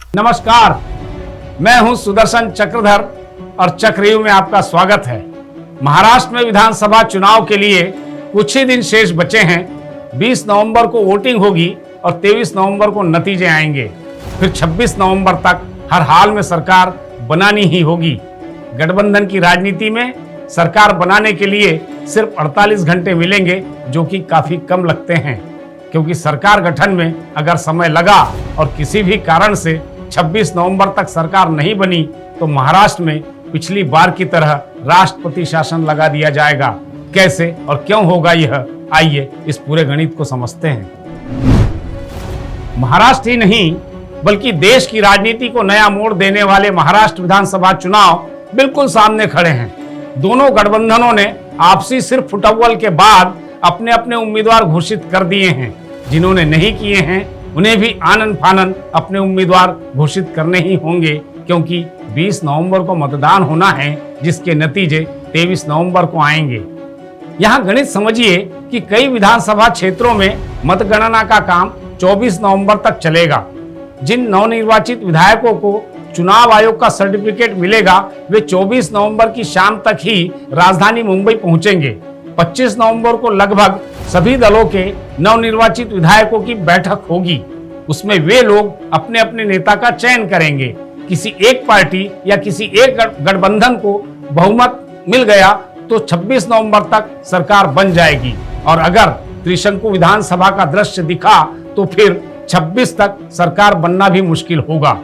नमस्कार, मैं हूं सुदर्शन चक्रधर और चक्रव्यूह में आपका स्वागत है। महाराष्ट्र में विधानसभा चुनाव के लिए कुछ ही दिन शेष बचे हैं। 20 नवंबर को वोटिंग होगी और 23 नवंबर को नतीजे आएंगे। फिर 26 नवंबर तक हर हाल में सरकार बनानी ही होगी। गठबंधन की राजनीति में सरकार बनाने के लिए सिर्फ 48 घंटे मिलेंगे, जो कि काफी कम लगते हैं, क्योंकि सरकार गठन में अगर समय लगा और किसी भी कारण से 26 नवंबर तक सरकार नहीं बनी तो महाराष्ट्र में पिछली बार की तरह राष्ट्रपति शासन लगा दिया जाएगा। कैसे और क्यों होगा यह, आइए इस पूरे गणित को समझते हैं। महाराष्ट्र ही नहीं बल्कि देश की राजनीति को नया मोड़ देने वाले महाराष्ट्र विधानसभा चुनाव बिल्कुल सामने खड़े हैं। दोनों गठबंधनों ने आपसी सिर फुटअव्वल के बाद अपने अपने उम्मीदवार घोषित कर दिए हैं। जिन्होंने नहीं किए हैं उन्हें भी आनन फानन अपने उम्मीदवार घोषित करने ही होंगे, क्योंकि 20 नवंबर को मतदान होना है, जिसके नतीजे 23 नवंबर को आएंगे। यहाँ गणित समझिए कि कई विधानसभा क्षेत्रों में मतगणना का काम 24 नवंबर तक चलेगा। जिन नवनिर्वाचित विधायकों को चुनाव आयोग का सर्टिफिकेट मिलेगा वे 24 नवंबर की शाम तक ही राजधानी मुंबई पहुंचेंगे। 25 नवंबर को लगभग सभी दलों के नवनिर्वाचित विधायकों की बैठक होगी। उसमें वे लोग अपने अपने नेता का चयन करेंगे। किसी एक पार्टी या किसी एक गठबंधन को बहुमत मिल गया तो 26 नवंबर तक सरकार बन जाएगी, और अगर त्रिशंकु विधानसभा का दृश्य दिखा तो फिर 26 तक सरकार बनना भी मुश्किल होगा।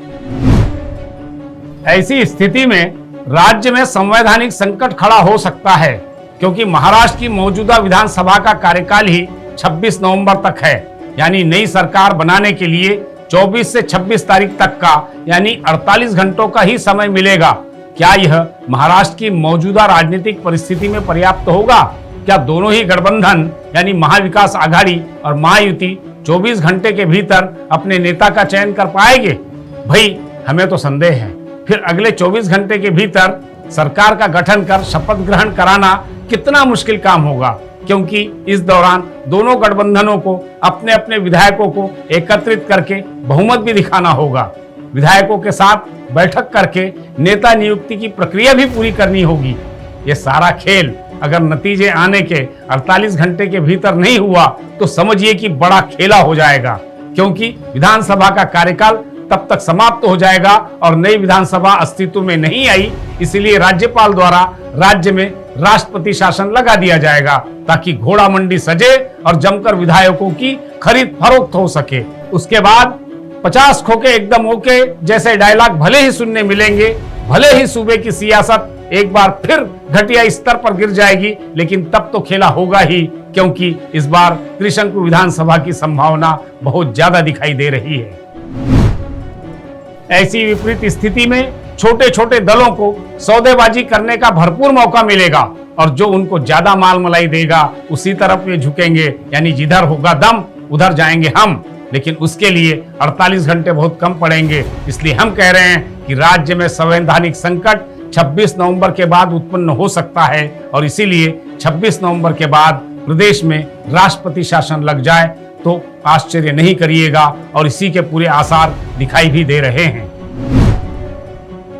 ऐसी स्थिति में राज्य में संवैधानिक संकट खड़ा हो सकता है, क्योंकि महाराष्ट्र की मौजूदा विधानसभा का कार्यकाल ही 26 नवंबर तक है। यानी नई सरकार बनाने के लिए 24 से 26 तारीख तक का यानी 48 घंटों का ही समय मिलेगा। क्या यह महाराष्ट्र की मौजूदा राजनीतिक परिस्थिति में पर्याप्त होगा? क्या दोनों ही गठबंधन यानी महाविकास आघाड़ी और महायुति 24 घंटे के भीतर अपने नेता का चयन कर पाएंगे? भाई हमें तो संदेह है। फिर अगले 24 घंटे के भीतर सरकार का गठन कर शपथ ग्रहण कराना कितना मुश्किल काम होगा, क्योंकि इस दौरान दोनों गठबंधनों को अपने अपने विधायकों को एकत्रित करके बहुमत भी दिखाना होगा। विधायकों के साथ बैठक करके नेता नियुक्ति की प्रक्रिया भी पूरी करनी होगी। ये सारा खेल अगर नतीजे आने के 48 घंटे के भीतर नहीं हुआ तो समझिए कि बड़ा खेला हो जाएगा, क्योंकि विधानसभा का कार्यकाल तब तक समाप्त हो जाएगा और नई विधानसभा अस्तित्व में नहीं आई। इसलिए राज्यपाल द्वारा राज्य में राष्ट्रपति शासन लगा दिया जाएगा, ताकि घोड़ा मंडी सजे और जमकर विधायकों की खरीद फरोख्त हो सके। उसके बाद 50 खोके एकदम ओके जैसे डायलॉग भले ही सुनने मिलेंगे, भले ही सूबे की सियासत एक बार फिर घटिया स्तर पर गिर जाएगी, लेकिन तब तो खेला होगा ही, क्योंकि इस बार त्रिशंकु विधानसभा की संभावना बहुत ज्यादा दिखाई दे रही है। ऐसी विपरीत स्थिति में छोटे छोटे दलों को सौदेबाजी करने का भरपूर मौका मिलेगा, और जो उनको ज्यादा माल मलाई देगा उसी तरफ वे झुकेंगे। यानी जिधर होगा दम उधर जाएंगे हम। लेकिन उसके लिए 48 घंटे बहुत कम पड़ेंगे। इसलिए हम कह रहे हैं कि राज्य में संवैधानिक संकट 26 नवंबर के बाद उत्पन्न हो सकता है, और इसीलिए 26 नवंबर के बाद प्रदेश में राष्ट्रपति शासन लग जाए तो आश्चर्य नहीं करिएगा, और इसी के पूरे आसार दिखाई भी दे रहे हैं।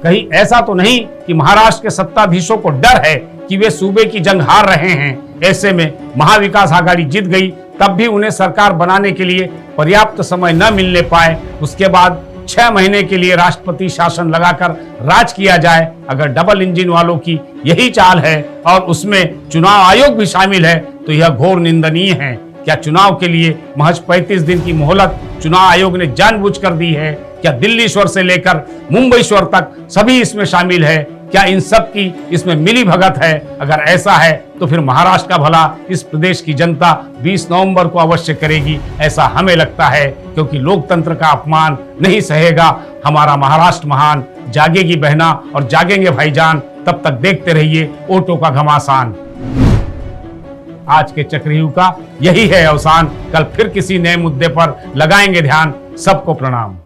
कहीं ऐसा तो नहीं कि महाराष्ट्र के सत्ताधीशों को डर है कि वे सूबे की जंग हार रहे हैं। ऐसे में महाविकास आघाड़ी जीत गई तब भी उन्हें सरकार बनाने के लिए पर्याप्त समय न मिलने पाए। उसके बाद 6 महीने के लिए राष्ट्रपति शासन लगाकर राज किया जाए। अगर डबल इंजन वालों की यही चाल है और उसमें चुनाव आयोग भी शामिल है तो यह घोर निंदनीय है। क्या चुनाव के लिए महज 35 दिन की मोहलत चुनाव आयोग ने जानबूझकर दी है? क्या दिल्लीश्वर से लेकर मुंबईश्वर तक सभी इसमें शामिल है? क्या इन सब की इसमें मिली भगत है? अगर ऐसा है तो फिर महाराष्ट्र का भला इस प्रदेश की जनता 20 नवंबर को अवश्य करेगी, ऐसा हमें लगता है, क्योंकि लोकतंत्र का अपमान नहीं सहेगा हमारा महाराष्ट्र महान। जागेगी बहना और जागेंगे भाईजान। तब तक देखते रहिए ओटो का घमासान। आज के चक्रव्यूह का यही है अवसान। कल फिर किसी नए मुद्दे पर लगाएंगे ध्यान। सबको प्रणाम।